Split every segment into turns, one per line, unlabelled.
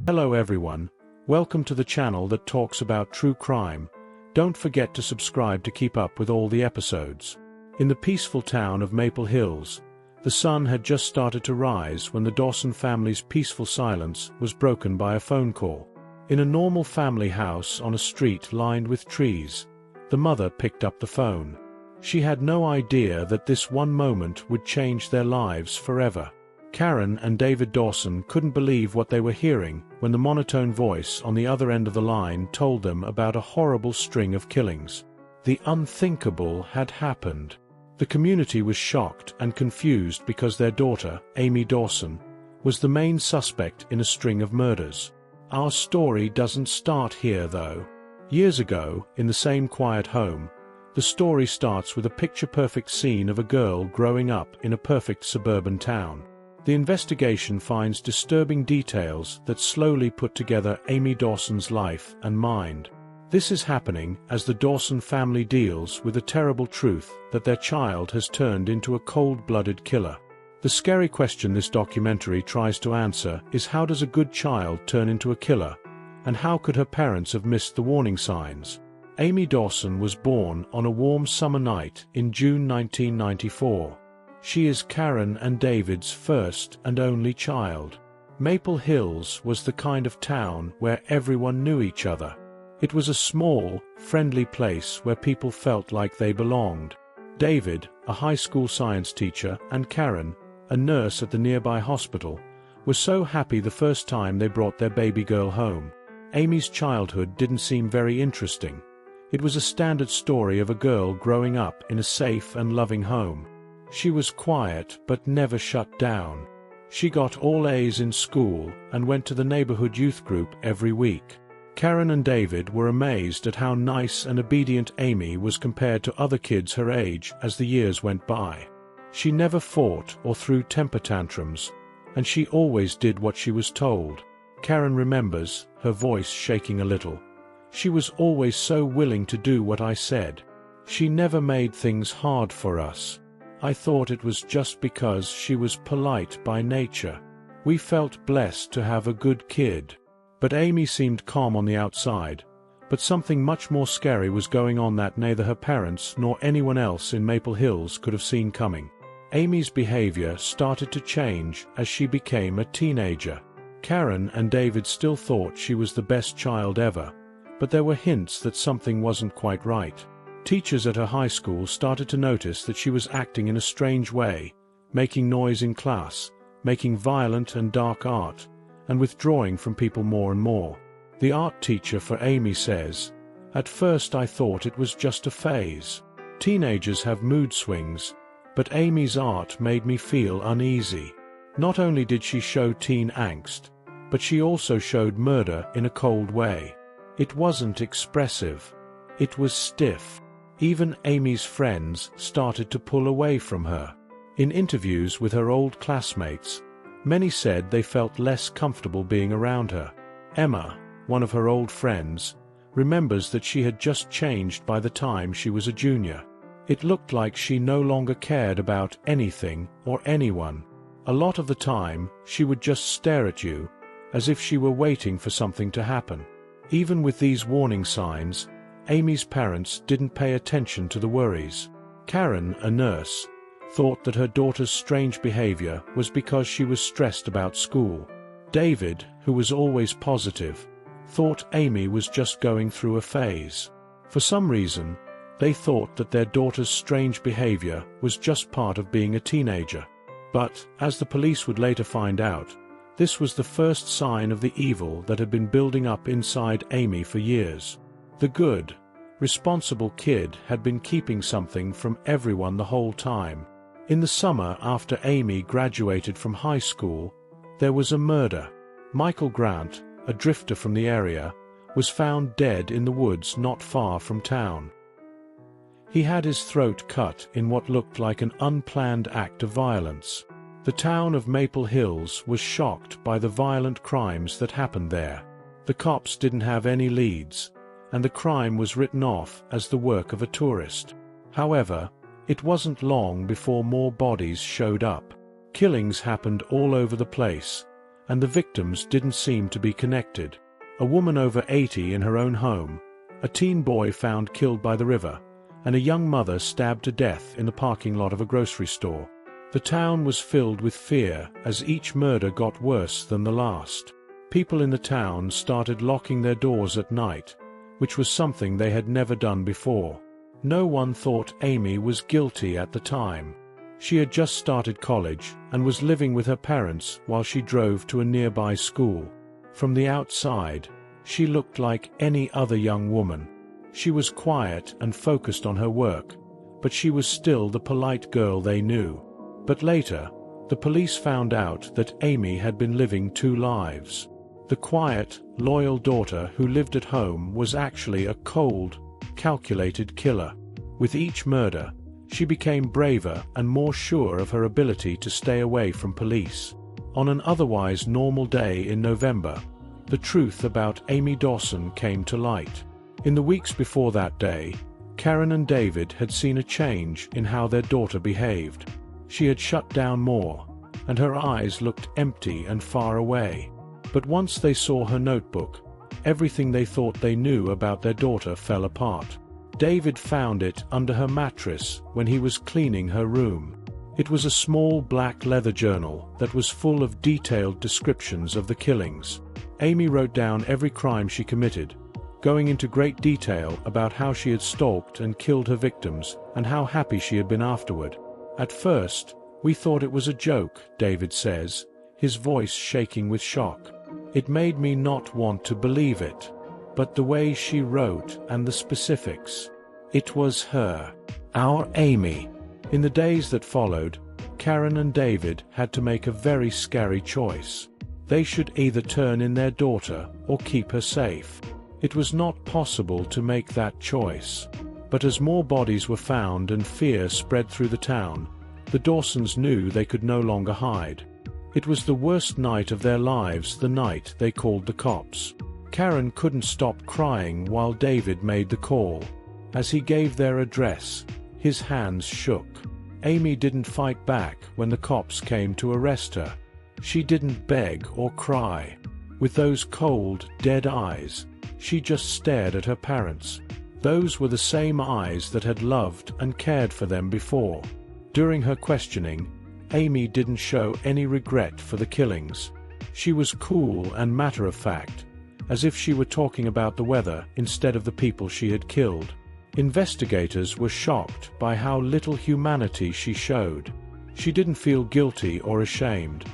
Hello everyone, welcome to the channel that talks about true crime. Don't forget to subscribe to keep up with all the episodes. In the peaceful town of Maple Hills, the sun had just started to rise when the Dawson family's peaceful silence was broken by a phone call. In a normal family house on a street lined with trees, the mother picked up the phone. She had no idea that this one moment would change their lives forever. Karen and David Dawson couldn't believe what they were hearing when the monotone voice on the other end of the line told them about a horrible string of killings. The unthinkable had happened. The community was shocked and confused because their daughter, Amy Dawson, was the main suspect in a string of murders. Our story doesn't start here though. Years ago, in the same quiet home, the story starts with a picture-perfect scene of a girl growing up in a perfect suburban town. The investigation finds disturbing details that slowly put together Amy Dawson's life and mind. This is happening as the Dawson family deals with the terrible truth that their child has turned into a cold-blooded killer. The scary question this documentary tries to answer is, how does a good child turn into a killer? And how could her parents have missed the warning signs? Amy Dawson was born on a warm summer night in June 1994. She is Karen and David's first and only child. Maple Hills was the kind of town where everyone knew each other. It was a small, friendly place where people felt like they belonged. David, a high school science teacher, and Karen, a nurse at the nearby hospital, were so happy the first time they brought their baby girl home. Amy's childhood didn't seem very interesting. It was a standard story of a girl growing up in a safe and loving home. She was quiet but never shut down. She got all A's in school and went to the neighborhood youth group every week. Karen and David were amazed at how nice and obedient Amy was compared to other kids her age as the years went by. She never fought or threw temper tantrums, and she always did what she was told. Karen remembers, her voice shaking a little. She was always so willing to do what I said. She never made things hard for us. I thought it was just because she was polite by nature. We felt blessed to have a good kid. But Amy seemed calm on the outside, but something much more scary was going on that neither her parents nor anyone else in Maple Hills could have seen coming. Amy's behavior started to change as she became a teenager. Karen and David still thought she was the best child ever, but there were hints that something wasn't quite right. Teachers at her high school started to notice that she was acting in a strange way, making noise in class, making violent and dark art, and withdrawing from people more and more. The art teacher for Amy says, "At first I thought it was just a phase. Teenagers have mood swings, but Amy's art made me feel uneasy." Not only did she show teen angst, but she also showed murder in a cold way. It wasn't expressive. It was stiff. Even Amy's friends started to pull away from her. In interviews with her old classmates, many said they felt less comfortable being around her. Emma, one of her old friends, remembers that she had just changed by the time she was a junior. It looked like she no longer cared about anything or anyone. A lot of the time, she would just stare at you, as if she were waiting for something to happen. Even with these warning signs, Amy's parents didn't pay attention to the worries. Karen, a nurse, thought that her daughter's strange behavior was because she was stressed about school. David, who was always positive, thought Amy was just going through a phase. For some reason, they thought that their daughter's strange behavior was just part of being a teenager. But, as the police would later find out, this was the first sign of the evil that had been building up inside Amy for years. The good, responsible kid had been keeping something from everyone the whole time. In the summer after Amy graduated from high school, there was a murder. Michael Grant, a drifter from the area, was found dead in the woods not far from town. He had his throat cut in what looked like an unplanned act of violence. The town of Maple Hills was shocked by the violent crimes that happened there. The cops didn't have any leads, and the crime was written off as the work of a tourist. However, it wasn't long before more bodies showed up. Killings happened all over the place, and the victims didn't seem to be connected. A woman over 80 in her own home, a teen boy found killed by the river, and a young mother stabbed to death in the parking lot of a grocery store. The town was filled with fear as each murder got worse than the last. People in the town started locking their doors at night, which was something they had never done before. No one thought Amy was guilty at the time. She had just started college and was living with her parents while she drove to a nearby school. From the outside, she looked like any other young woman. She was quiet and focused on her work, but she was still the polite girl they knew. But later, the police found out that Amy had been living two lives. The quiet, loyal daughter who lived at home was actually a cold, calculated killer. With each murder, she became braver and more sure of her ability to stay away from police. On an otherwise normal day in November, the truth about Amy Dawson came to light. In the weeks before that day, Karen and David had seen a change in how their daughter behaved. She had shut down more, and her eyes looked empty and far away. But once they saw her notebook, everything they thought they knew about their daughter fell apart. David found it under her mattress when he was cleaning her room. It was a small black leather journal that was full of detailed descriptions of the killings. Amy wrote down every crime she committed, going into great detail about how she had stalked and killed her victims and how happy she had been afterward. At first, we thought it was a joke, David says, his voice shaking with shock. It made me not want to believe it. But the way she wrote and the specifics. It was her. Our Amy. In the days that followed, Karen and David had to make a very scary choice. They should either turn in their daughter or keep her safe. It was not possible to make that choice. But as more bodies were found and fear spread through the town, the Dawsons knew they could no longer hide. It was the worst night of their lives, the night they called the cops. Karen couldn't stop crying while David made the call. As he gave their address, his hands shook. Amy didn't fight back when the cops came to arrest her. She didn't beg or cry. With those cold, dead eyes, she just stared at her parents. Those were the same eyes that had loved and cared for them before. During her questioning, Amy didn't show any regret for the killings. She was cool and matter-of-fact, as if she were talking about the weather instead of the people she had killed. Investigators were shocked by how little humanity she showed. She didn't feel guilty or ashamed.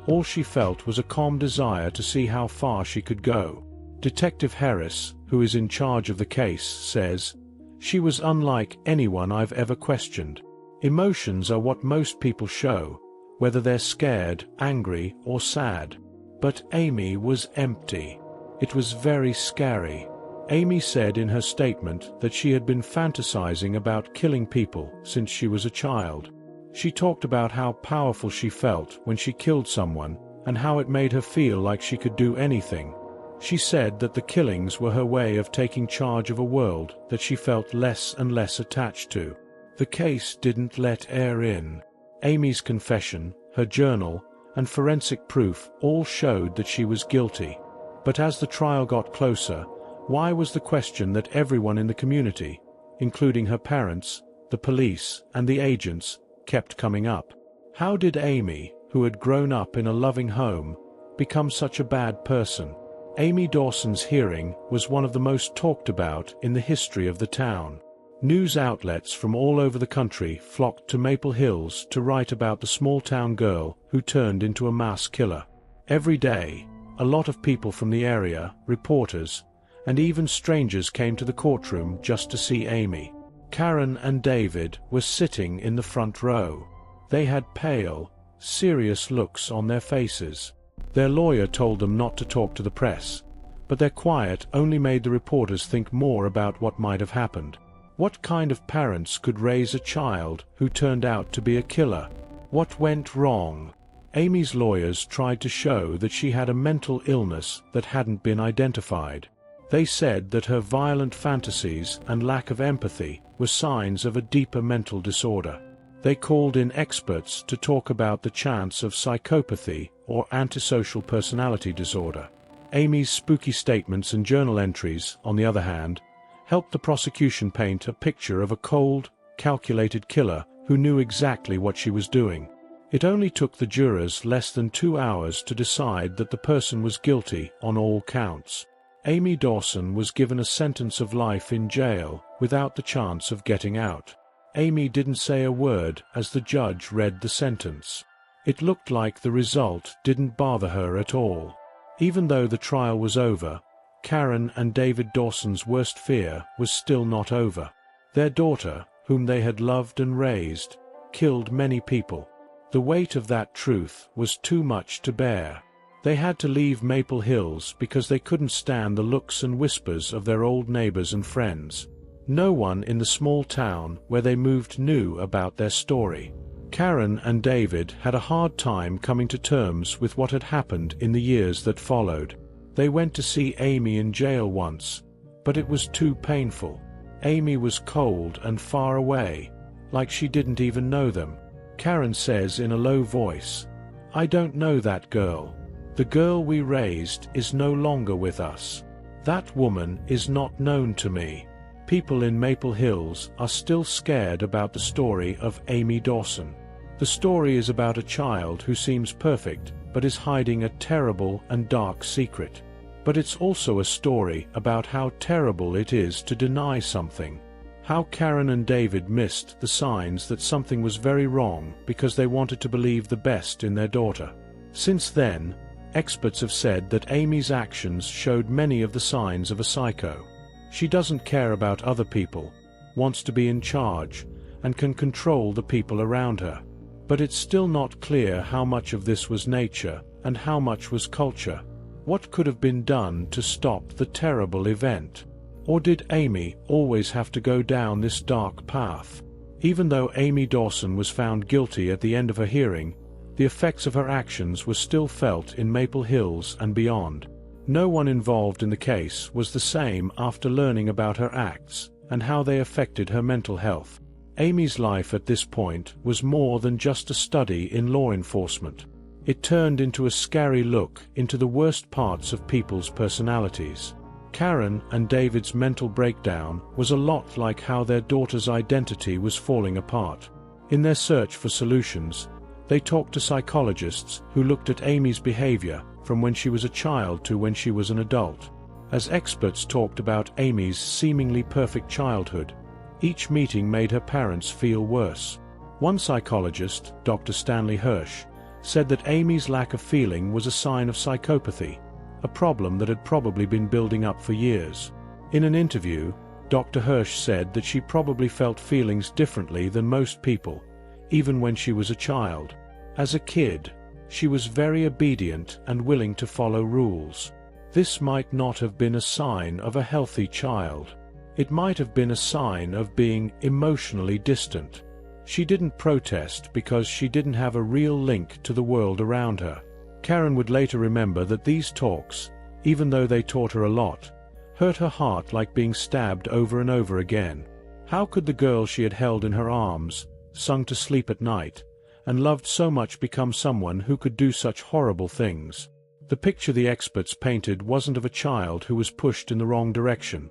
All she felt was a calm desire to see how far she could go. Detective Harris, who is in charge of the case, says, "She was unlike anyone I've ever questioned. Emotions are what most people show, whether they're scared, angry, or sad. But Amy was empty. It was very scary." Amy said in her statement that she had been fantasizing about killing people since she was a child. She talked about how powerful she felt when she killed someone and how it made her feel like she could do anything. She said that the killings were her way of taking charge of a world that she felt less and less attached to. The case didn't let air in. Amy's confession, her journal, and forensic proof all showed that she was guilty. But as the trial got closer, why was the question that everyone in the community, including her parents, the police, and the agents, kept coming up? How did Amy, who had grown up in a loving home, become such a bad person? Amy Dawson's hearing was one of the most talked about in the history of the town. News outlets from all over the country flocked to Maple Hills to write about the small-town girl who turned into a mass killer. Every day, a lot of people from the area, reporters, and even strangers came to the courtroom just to see Amy. Karen and David were sitting in the front row. They had pale, serious looks on their faces. Their lawyer told them not to talk to the press, but their quiet only made the reporters think more about what might have happened. What kind of parents could raise a child who turned out to be a killer? What went wrong? Amy's lawyers tried to show that she had a mental illness that hadn't been identified. They said that her violent fantasies and lack of empathy were signs of a deeper mental disorder. They called in experts to talk about the chance of psychopathy or antisocial personality disorder. Amy's spooky statements and journal entries, on the other hand, helped the prosecution paint a picture of a cold, calculated killer who knew exactly what she was doing. It only took the jurors less than 2 hours to decide that the person was guilty on all counts. Amy Dawson was given a sentence of life in jail without the chance of getting out. Amy didn't say a word as the judge read the sentence. It looked like the result didn't bother her at all. Even though the trial was over, Karen and David Dawson's worst fear was still not over. Their daughter, whom they had loved and raised, killed many people. The weight of that truth was too much to bear. They had to leave Maple Hills because they couldn't stand the looks and whispers of their old neighbors and friends. No one in the small town where they moved knew about their story. Karen and David had a hard time coming to terms with what had happened in the years that followed. They went to see Amy in jail once, but it was too painful. Amy was cold and far away, like she didn't even know them. Karen says in a low voice, "I don't know that girl. The girl we raised is no longer with us. That woman is not known to me." People in Maple Hills are still scared about the story of Amy Dawson. The story is about a child who seems perfect but is hiding a terrible and dark secret. But it's also a story about how terrible it is to deny something. How Karen and David missed the signs that something was very wrong because they wanted to believe the best in their daughter. Since then, experts have said that Amy's actions showed many of the signs of a psycho. She doesn't care about other people, wants to be in charge, and can control the people around her. But it's still not clear how much of this was nature and how much was culture. What could have been done to stop the terrible event? Or did Amy always have to go down this dark path? Even though Amy Dawson was found guilty at the end of her hearing, the effects of her actions were still felt in Maple Hills and beyond. No one involved in the case was the same after learning about her acts and how they affected her mental health. Amy's life at this point was more than just a study in law enforcement. It turned into a scary look into the worst parts of people's personalities. Karen and David's mental breakdown was a lot like how their daughter's identity was falling apart. In their search for solutions, they talked to psychologists who looked at Amy's behavior from when she was a child to when she was an adult. As experts talked about Amy's seemingly perfect childhood, each meeting made her parents feel worse. One psychologist, Dr. Stanley Hirsch, said that Amy's lack of feeling was a sign of psychopathy, a problem that had probably been building up for years. In an interview, Dr. Hirsch said that she probably felt feelings differently than most people, even when she was a child. As a kid, she was very obedient and willing to follow rules. This might not have been a sign of a healthy child. It might have been a sign of being emotionally distant. She didn't protest because she didn't have a real link to the world around her. Karen would later remember that these talks, even though they taught her a lot, hurt her heart like being stabbed over and over again. How could the girl she had held in her arms, sung to sleep at night, and loved so much become someone who could do such horrible things? The picture the experts painted wasn't of a child who was pushed in the wrong direction.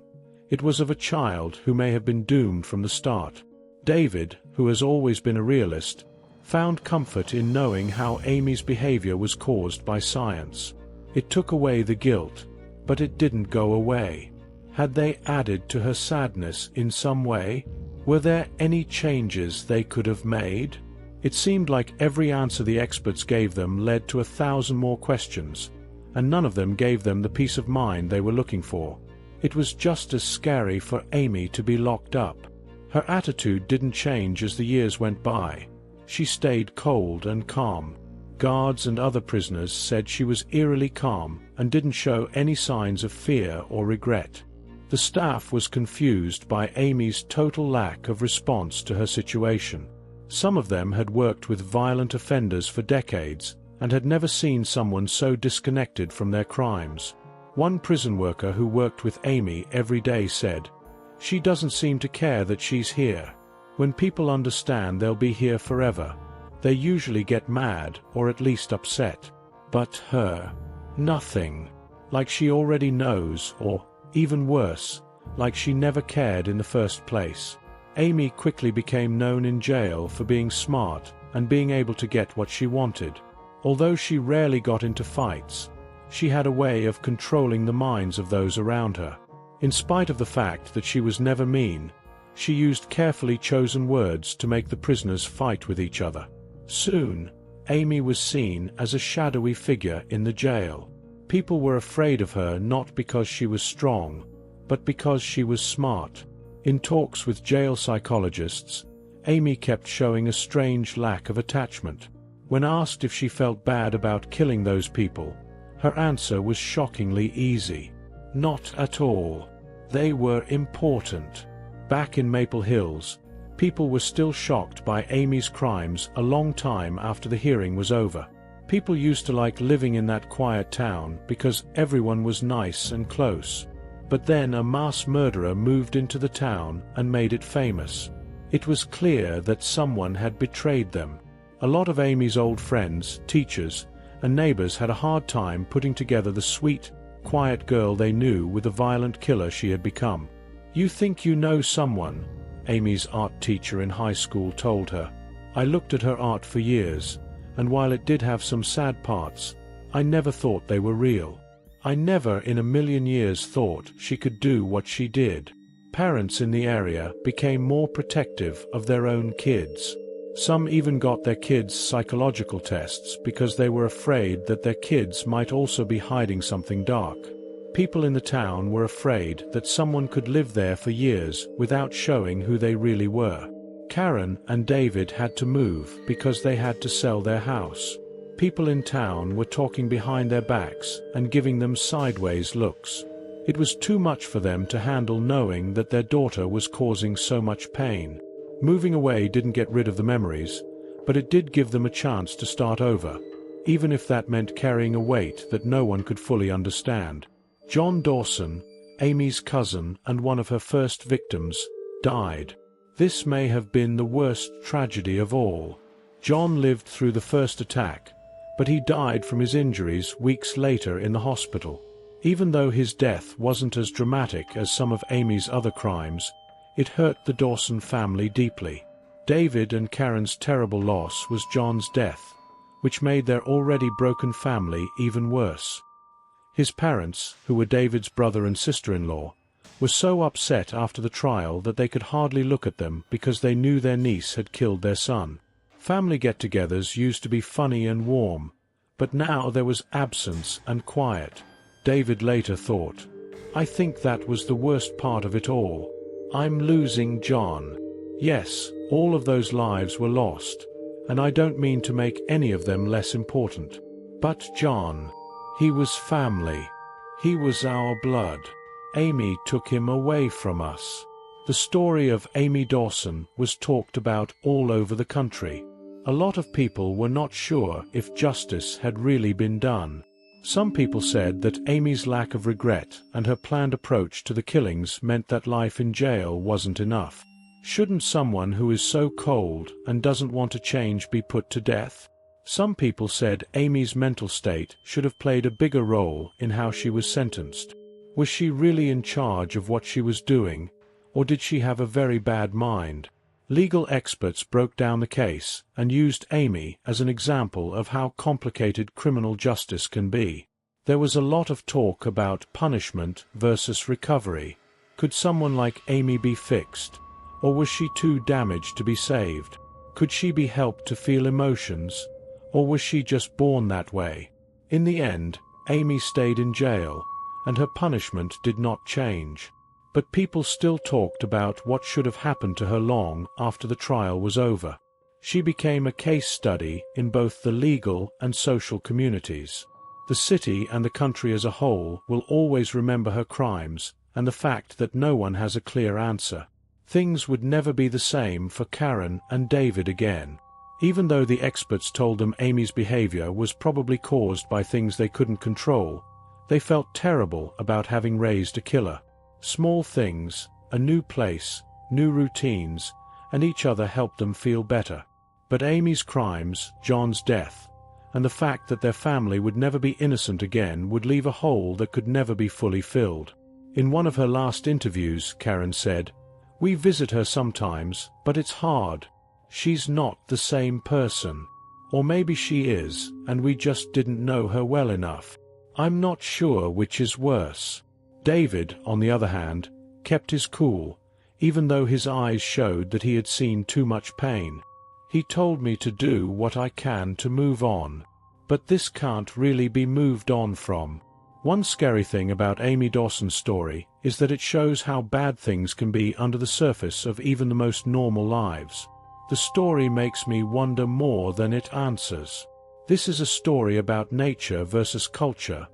It was of a child who may have been doomed from the start. David, who has always been a realist, found comfort in knowing how Amy's behavior was caused by science. It took away the guilt, but it didn't go away. Had they added to her sadness in some way? Were there any changes they could have made? It seemed like every answer the experts gave them led to 1,000 more questions, and none of them gave them the peace of mind they were looking for. It was just as scary for Amy to be locked up. Her attitude didn't change as the years went by. She stayed cold and calm. Guards and other prisoners said she was eerily calm and didn't show any signs of fear or regret. The staff was confused by Amy's total lack of response to her situation. Some of them had worked with violent offenders for decades and had never seen someone so disconnected from their crimes. One prison worker who worked with Amy every day said, "She doesn't seem to care that she's here. When people understand they'll be here forever, they usually get mad or at least upset." But her. Nothing. Like she already knows, or, even worse, like she never cared in the first place. Amy quickly became known in jail for being smart and being able to get what she wanted. Although she rarely got into fights, she had a way of controlling the minds of those around her. In spite of the fact that she was never mean, she used carefully chosen words to make the prisoners fight with each other. Soon, Amy was seen as a shadowy figure in the jail. People were afraid of her not because she was strong, but because she was smart. In talks with jail psychologists, Amy kept showing a strange lack of attachment. When asked if she felt bad about killing those people, her answer was shockingly easy. Not at all. They were important. Back in Maple Hills, people were still shocked by Amy's crimes a long time after the hearing was over. People used to like living in that quiet town because everyone was nice and close. But then a mass murderer moved into the town and made it famous. It was clear that someone had betrayed them. A lot of Amy's old friends, teachers, and neighbors had a hard time putting together the sweet, quiet girl they knew with the violent killer she had become. "You think you know someone," Amy's art teacher in high school told her. "I looked at her art for years, and while it did have some sad parts, I never thought they were real. I never in a million years thought she could do what she did." Parents in the area became more protective of their own kids. Some even got their kids psychological tests because they were afraid that their kids might also be hiding something dark. People in the town were afraid that someone could live there for years without showing who they really were. Karen and David had to move because they had to sell their house. People in town were talking behind their backs and giving them sideways looks. It was too much for them to handle knowing that their daughter was causing so much pain. Moving away didn't get rid of the memories, but it did give them a chance to start over, even if that meant carrying a weight that no one could fully understand. John Dawson, Amy's cousin and one of her first victims, died. This may have been the worst tragedy of all. John lived through the first attack, but he died from his injuries weeks later in the hospital. Even though his death wasn't as dramatic as some of Amy's other crimes, it hurt the Dawson family deeply. David and Karen's terrible loss was John's death, which made their already broken family even worse. His parents, who were David's brother and sister-in-law, were so upset after the trial that they could hardly look at them because they knew their niece had killed their son. Family get-togethers used to be funny and warm, but now there was absence and quiet. David later thought, "I think that was the worst part of it all. I'm losing John." Yes, all of those lives were lost, and I don't mean to make any of them less important. But John, he was family. He was our blood. Amy took him away from us. The story of Amy Dawson was talked about all over the country. A lot of people were not sure if justice had really been done. Some people said that Amy's lack of regret and her planned approach to the killings meant that life in jail wasn't enough. Shouldn't someone who is so cold and doesn't want to change be put to death? Some people said Amy's mental state should have played a bigger role in how she was sentenced. Was she really in charge of what she was doing, or did she have a very bad mind? Legal experts broke down the case and used Amy as an example of how complicated criminal justice can be. There was a lot of talk about punishment versus recovery. Could someone like Amy be fixed? Or was she too damaged to be saved? Could she be helped to feel emotions? Or was she just born that way? In the end, Amy stayed in jail, and her punishment did not change. But people still talked about what should have happened to her long after the trial was over. She became a case study in both the legal and social communities. The city and the country as a whole will always remember her crimes and the fact that no one has a clear answer. Things would never be the same for Karen and David again. Even though the experts told them Amy's behavior was probably caused by things they couldn't control, they felt terrible about having raised a killer. Small things, a new place, new routines, and each other helped them feel better. But Amy's crimes, John's death, and the fact that their family would never be innocent again would leave a hole that could never be fully filled. In one of her last interviews, Karen said, "We visit her sometimes, but it's hard. She's not the same person. Or maybe she is, and we just didn't know her well enough. I'm not sure which is worse." David, on the other hand, kept his cool, even though his eyes showed that he had seen too much pain. "He told me to do what I can to move on. But this can't really be moved on from." One scary thing about Amy Dawson's story is that it shows how bad things can be under the surface of even the most normal lives. The story makes me wonder more than it answers. This is a story about nature versus culture,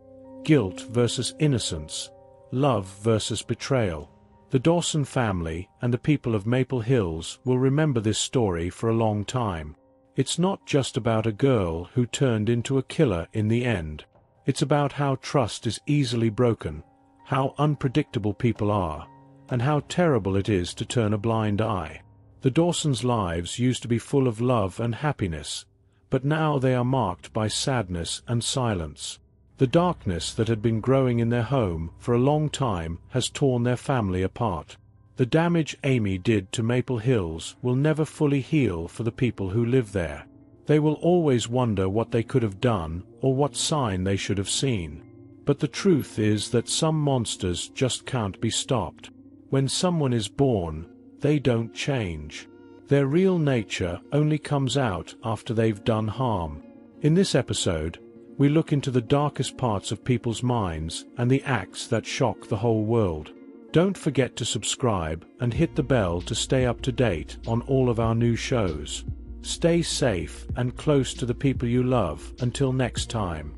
guilt versus innocence, love versus betrayal. The Dawson family and the people of Maple Hills will remember this story for a long time. It's not just about a girl who turned into a killer in the end. It's about how trust is easily broken, how unpredictable people are, and how terrible it is to turn a blind eye. The Dawsons' lives used to be full of love and happiness, but now they are marked by sadness and silence. The darkness that had been growing in their home for a long time has torn their family apart. The damage Amy did to Maple Hills will never fully heal for the people who live there. They will always wonder what they could have done or what sign they should have seen. But the truth is that some monsters just can't be stopped. When someone is born, they don't change. Their real nature only comes out after they've done harm. In this episode, we look into the darkest parts of people's minds and the acts that shock the whole world. Don't forget to subscribe and hit the bell to stay up to date on all of our new shows. Stay safe and close to the people you love until next time.